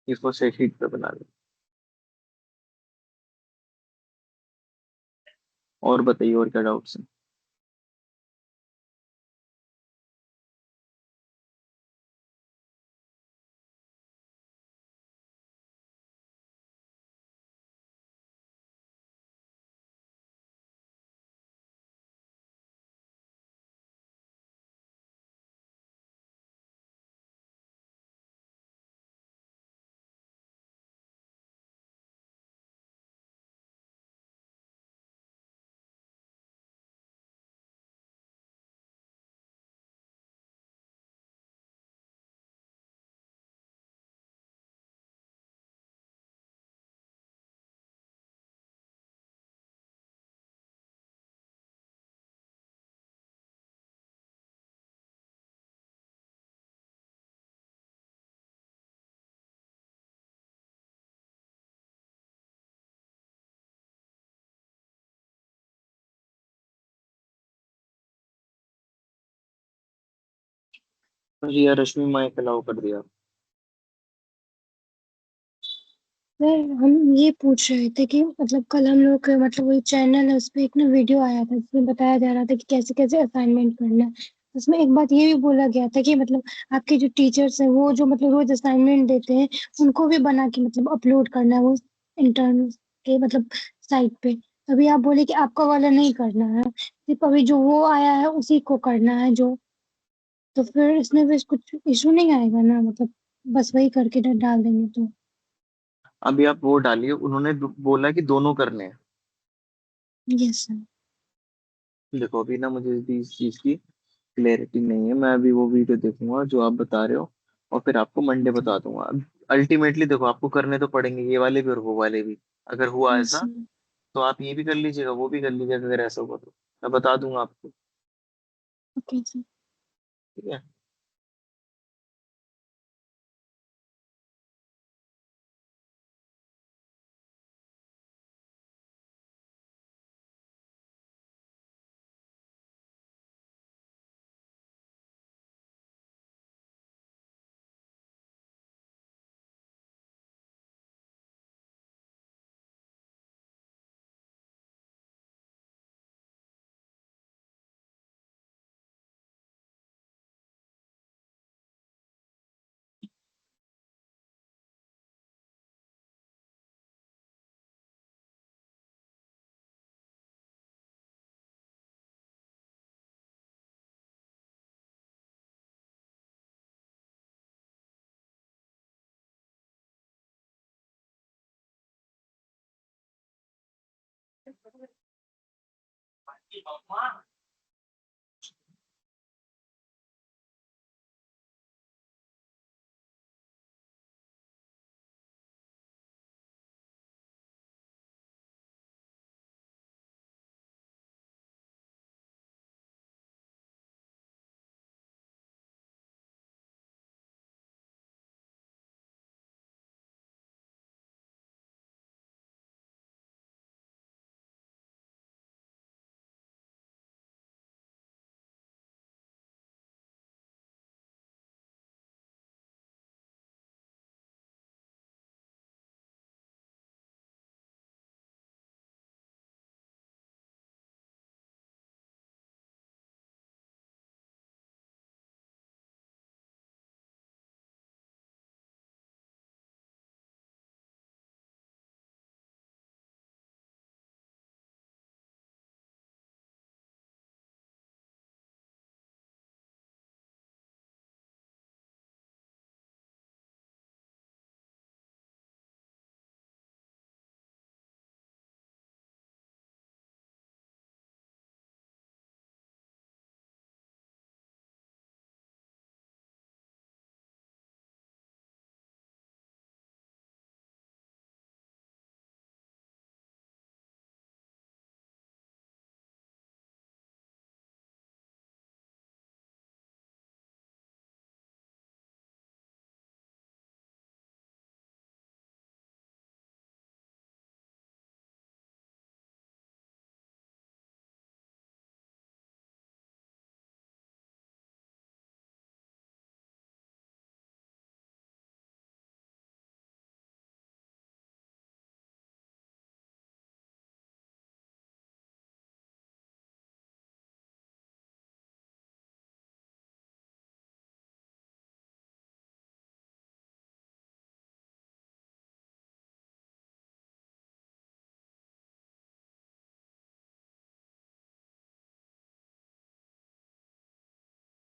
A4 से शीट पे बना लेना। और बताइए, और क्या डाउट्स हैं? रिया रश्मि माइक अलाउ कर दिया। सर हम ये पूछ रहे थे कि मतलब कल हम लोग का मतलब वही चैनल है, उस पे एक ना वीडियो आया था जिसमें बताया जा रहा था कि कैसे कैसे असाइनमेंट करना है। उसमें एक बात ये भी बोला गया था कि मतलब आपके जो टीचर्स हैं वो जो मतलब रोज असाइनमेंट देते हैं उनको भी बना के मतलब अपलोड करना है वो इंटर्न के मतलब साइट पे। अभी आप बोले कि आपका वाला नहीं करना है, सिर्फ अभी जो वो आया है उसी को करना है जो, तो फिर इसमें भी कुछ इशू नहीं आएगा ना, मतलब बस वही करके डाल देंगे तो। अभी आप वो डालिए, उन्होंने बोला कि दोनों करने हैं। Yes sir. देखो अभी ना मुझे भी इस चीज की क्लैरिटी नहीं है, मैं अभी वो वीडियो देखूंगा जो आप बता रहे हो और फिर आपको मंडे बता दूंगा। अल्टीमेटली देखो आपको करने तो पड़ेंगे ये वाले भी और वो वाले भी। अगर हुआ यस ऐसा सर। तो आप ये भी कर लीजिएगा वो भी कर लीजिएगा, अगर ऐसा हुआ तो मैं बता दूंगा आपको। Okay sir. ठीक है।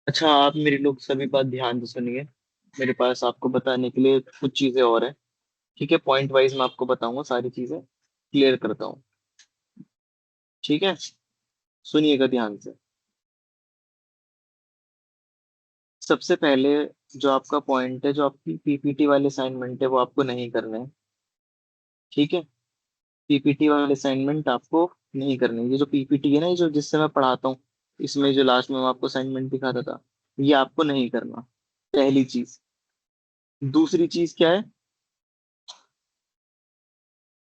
अच्छा आप मेरी लोग सभी बात ध्यान से सुनिए, मेरे पास आपको बताने के लिए कुछ चीजें और है। ठीक है, पॉइंट वाइज मैं आपको बताऊंगा, सारी चीजें क्लियर करता हूँ। ठीक है, सुनिएगा ध्यान से। सबसे पहले जो आपका पॉइंट है, जो आपकी पीपीटी वाले असाइनमेंट है वो आपको नहीं करने हैं। ठीक है, पीपीटी वाले असाइनमेंट आपको नहीं करने। ये जो पीपीटी है ना, ये जो जिससे मैं पढ़ाता हूँ, इसमें जो लास्ट में मैं आपको असाइनमेंट दिखाता था, ये आपको नहीं करना। पहली चीज। दूसरी चीज क्या है?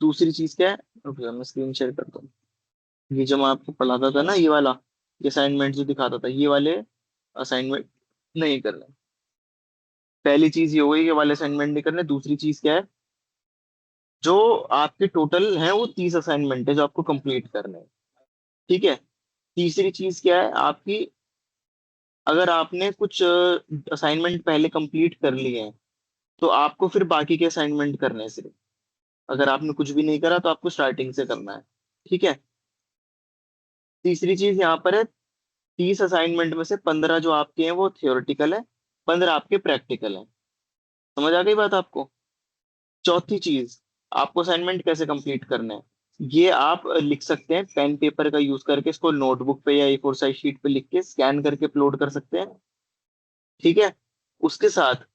दूसरी चीज क्या है? रुक जाओ, मैं स्क्रीन शेयर करता हूँ। ये जो मैं आपको पढ़ाता था ना, ये वाला, ये असाइनमेंट जो दिखाता था, ये वाले असाइनमेंट नहीं करना। पहली चीज ये हो गई कि वाले असाइनमेंट नहीं करने। दूसरी चीज क्या है, जो आपके टोटल है वो 30 असाइनमेंट है जो आपको कंप्लीट करने हैं। ठीक है। तीसरी चीज क्या है आपकी, अगर आपने कुछ असाइनमेंट पहले कंप्लीट कर लिए हैं तो आपको फिर बाकी के असाइनमेंट करने हैं सिर्फ। अगर आपने कुछ भी नहीं करा तो आपको स्टार्टिंग से करना है। ठीक है। तीसरी चीज यहाँ पर है, 30 असाइनमेंट में से 15 जो आपके हैं वो थियोरेटिकल है, 15 आपके प्रैक्टिकल हैं। समझ आ गई बात आपको? चौथी चीज, आपको असाइनमेंट कैसे कंप्लीट करना है, ये आप लिख सकते हैं पेन पेपर का यूज करके। इसको नोटबुक पे या A4 साइज शीट पे लिख के स्कैन करके अपलोड कर सकते हैं। ठीक है। उसके साथ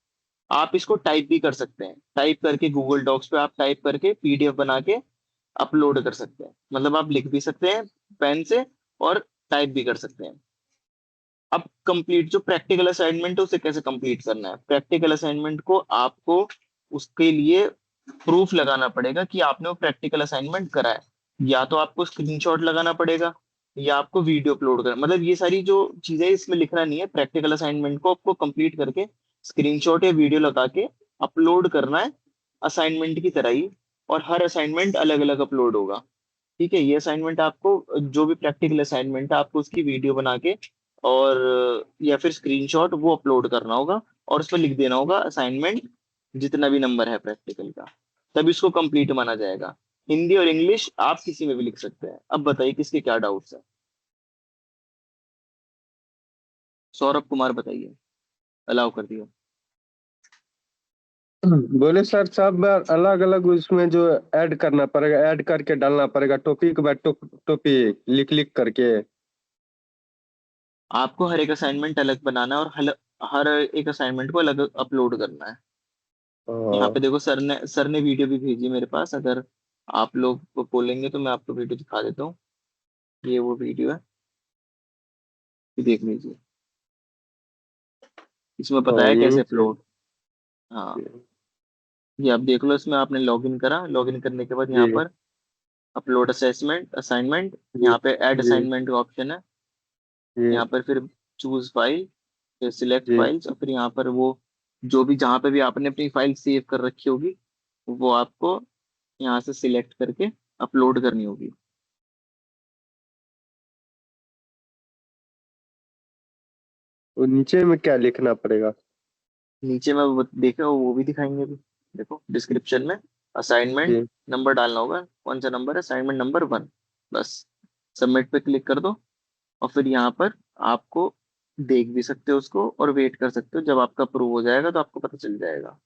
आप इसको टाइप भी कर सकते हैं, टाइप करके गूगल डॉक्स पे आप टाइप करके PDF बना के अपलोड कर सकते हैं। मतलब आप लिख भी सकते हैं पेन से और टाइप भी कर सकते हैं। अब कंप्लीट जो प्रैक्टिकल असाइनमेंट है उसे कैसे कंप्लीट करना है? प्रैक्टिकल असाइनमेंट को आपको उसके लिए प्रूफ लगाना पड़ेगा कि आपने वो प्रैक्टिकल असाइनमेंट करा है। या तो आपको स्क्रीनशॉट लगाना पड़ेगा या आपको वीडियो अपलोड करना, मतलब ये सारी जो चीजें इसमें लिखना नहीं है। प्रैक्टिकल असाइनमेंट को आपको कंप्लीट करके स्क्रीनशॉट या वीडियो लगा के अपलोड करना है असाइनमेंट की तरह ही। और हर असाइनमेंट अलग अलग अपलोड होगा। ठीक है। ये असाइनमेंट आपको जो भी प्रैक्टिकल असाइनमेंट है आपको उसकी वीडियो बना के और या फिर स्क्रीनशॉट वो अपलोड करना होगा और उस पर लिख देना होगा असाइनमेंट जितना भी नंबर है प्रैक्टिकल का, तब इसको कंप्लीट माना जाएगा। हिंदी और इंग्लिश आप किसी में भी लिख सकते हैं। अब बताइए किसके क्या डाउट्स है? सौरभ कुमार बताइए। अलाउ कर दिया। बोले सर सब अलग अलग उसमें जो ऐड करना पड़ेगा, ऐड करके डालना पड़ेगा टॉपिक बाय टॉपिक लिख लिख करके। आपको हर एक असाइनमेंट अलग बनाना है और हर एक असाइनमेंट को अलग अपलोड करना है। यहाँ पे हाँ, देखो सर ने वीडियो भी भेजी मेरे पास। अगर आप लोग को बोलेंगे तो मैं आपको वीडियो दिखा देता हूँ। ये वो वीडियो है, ये देख लीजिए। इसमें बताया कैसे यहीं से। अपलोड। हाँ, ये आप देख लो। इसमें आपने लॉगिन करा, लॉगिन करने के बाद यहाँ जी पर अपलोड असेसमेंट असाइनमेंट, जी यहाँ पे ऐड जी असाइनमेंट का ऑप्शन है। जी यहाँ पर फिर चूज फाइल, फिर सिलेक्ट जी। फाइल्स और फिर यहाँ पर वो जो भी जहाँ पे भी आपने अपनी फाइल सेव कर रखी होगी वो आपको यहाँ से सिलेक्ट करके अपलोड करनी होगी। और नीचे में क्या लिखना पड़ेगा? नीचे में वो देखो वो भी दिखाएंगे अभी। देखो डिस्क्रिप्शन में असाइनमेंट जी। नंबर डालना होगा, कौन सा नंबर है, असाइनमेंट नंबर 1। बस सबमिट पे क्लिक कर दो और फिर यहाँ पर आपको देख भी सकते हो उसको और वेट कर सकते हो। जब आपका अप्रूव हो जाएगा तो आपको पता चल जाएगा।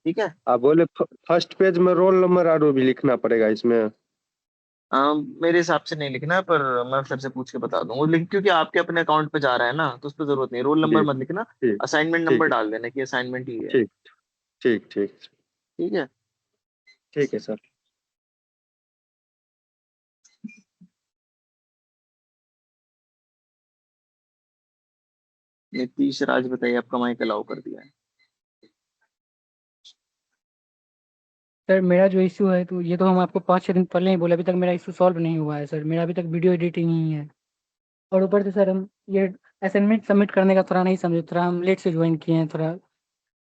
ठीक है। आप बोले फर्स्ट पेज में रोल नंबर और वो भी लिखना पड़ेगा इसमें? मेरे हिसाब से नहीं लिखना है, पर मैं सर से पूछ के बता दूंगा। लिख क्योंकि आपके अपने अकाउंट पे जा रहा है ना तो उस पर जरूरत नहीं, रोल नंबर जी। मत लिखना। ठीक। असाइनमेंट नंबर ठीक। डाल देना कि असाइनमेंट ही है। ठीक। ठीक। ठीक। ठीक है। ठीक है सर। नीतीश राज बताइए, आपका माइक अलाउ कर दिया है। सर मेरा जो इशू है तो ये तो हम आपको 5-6 दिन पहले ही बोले, अभी तक मेरा इशू सॉल्व नहीं हुआ है सर। मेरा अभी तक वीडियो एडिटिंग ही है। और ऊपर से सर हम ये असाइनमेंट सबमिट करने का थोड़ा नहीं समझे, थोड़ा हम लेट से ज्वाइन किए हैं, थोड़ा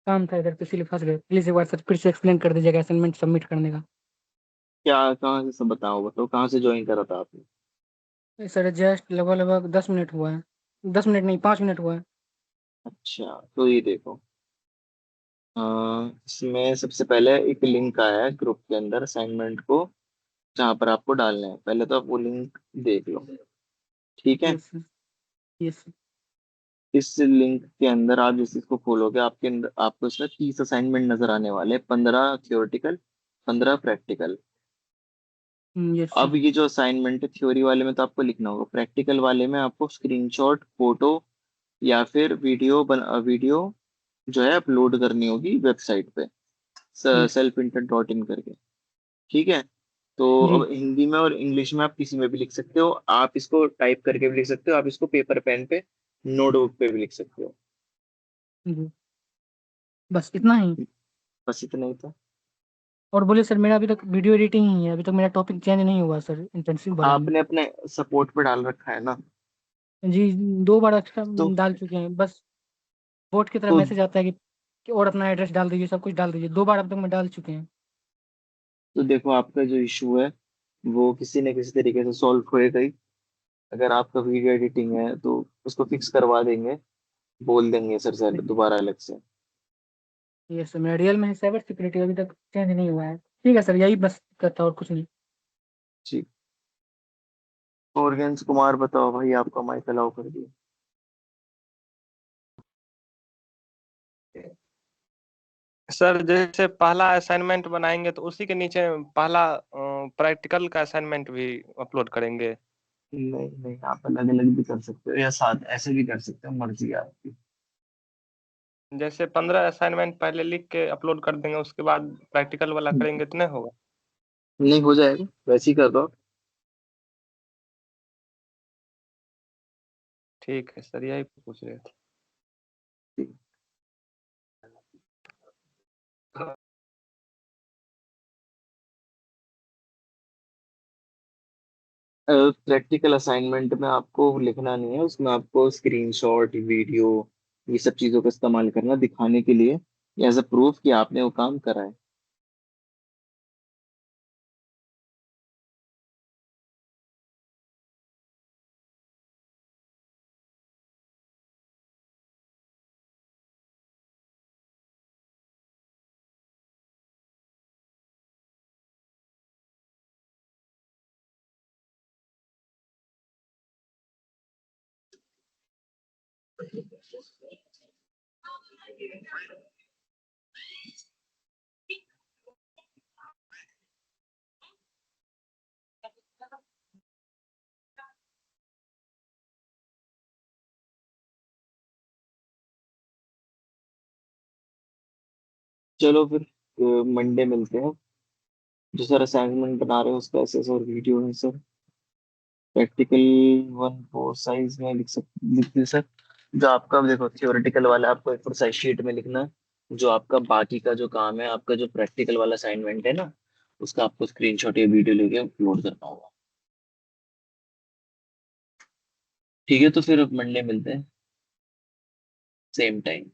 काम था इधर तो इसीलिए फंस गए। प्लीज़ एक बार सर फिर से एक्सप्लेन कर दीजिएगा असाइनमेंट सबमिट करने का। क्या कहाँ से सब बताओ, बताओ कहाँ से ज्वाइन करा था आपने? सर जस्ट लगभग लगभग 10 मिनट हुआ है, 10 मिनट नहीं 5 मिनट हुआ है। अच्छा, तो ये देखो, अ, इसमें सबसे पहले एक लिंक आया है ग्रुप के अंदर असाइनमेंट को, जहाँ पर आपको डालना है। पहले तो आप वो लिंक देख लो। ठीक है। Yes sir. Yes sir. इस लिंक के अंदर आप जैसे इसको खोलोगे आपके अंदर आपको इसमें 30 असाइनमेंट नजर आने वाले, 15 थियोरटिकल 15 प्रैक्टिकल। Yes sir. अब ये जो असाइनमेंट है थ्योरी वाले में तो आपको लिखना होगा, प्रैक्टिकल वाले में आपको स्क्रीनशॉट फोटो या फिर वीडियो जो है अपलोड करनी होगी वेबसाइट पे, यस selfinter.in करके। ठीक है। तो जी अब हिंदी में और इंग्लिश में आप किसी में भी लिख सकते हो। आप इसको टाइप करके भी लिख सकते हो, आप इसको पेपर पेन पे नोटबुक पे भी लिख सकते हो। जी। बस इतना ही? बस इतना ही था। और बोले सर मेरा अभी तक वीडियो एडिटिंग ही है, अभी तक मेरा टॉपिक चेंज नहीं हुआ सर इंटेंसिव वाले में। आपने अपने सपोर्ट पे डाल रखा है ना? जी 2 बार एक्स्ट्रा तो डाल चुके हैं बस। बोट की तरह तो मैसेज आता है कि और अपना एड्रेस डाल दीजिए, सब कुछ डाल दीजिए। 2 बार अब तक मैं डाल चुके हैं। तो देखो आपका जो इशू है वो किसी न किसी तरीके से सॉल्व होएगा ही। अगर आपका वीडियो एडिटिंग है तो उसको फिक्स करवा देंगे, बोल देंगे सर सर दोबारा अलग से। ये सर मेरा रियल में साइबर सिक्योरिटी अभी तक चेंज नहीं हुआ है। ठीक है सर, यही बस करता और कुछ नहीं। ठीक। ऑर्गेन्स कुमार बताओ भाई, आपका माइक अलाउ कर दिया। सर जैसे पहला असाइनमेंट बनाएंगे तो उसी के नीचे पहला प्रैक्टिकल का असाइनमेंट भी अपलोड करेंगे। नहीं नहीं, आप अलग अलग भी कर सकते हो या साथ ऐसे भी कर सकते हो, मर्जी है आपकी। जैसे 15 असाइनमेंट पहले लिख के अपलोड कर देंगे, उसके बाद प्रैक्टिकल वाला करेंगे तो नहीं होगा? नहीं हो जाएगा, वैसे ही कर दो। ठीक है सर, यही पूछ रहे थे। प्रैक्टिकल असाइनमेंट में आपको लिखना नहीं है, उसमें आपको स्क्रीनशॉट, वीडियो, ये सब चीजों का इस्तेमाल करना दिखाने के लिए, एज अ प्रूफ कि आपने वो काम करा है। चलो फिर मंडे मिलते हैं। जो सर असाइनमेंट बना रहे हो उसका एसेस और वीडियो है सर। प्रैक्टिकल 1/4 साइज में लिखते सर। जो आपका देखो थियोरेटिकल वाला आपको एक साइज शीट में लिखना है। जो आपका बाकी का जो काम है, आपका जो प्रैक्टिकल वाला असाइनमेंट है ना, उसका आपको स्क्रीनशॉट या वीडियो लेके अपलोड करना होगा। ठीक है, तो फिर अब मंडे मिलते हैं, सेम टाइम।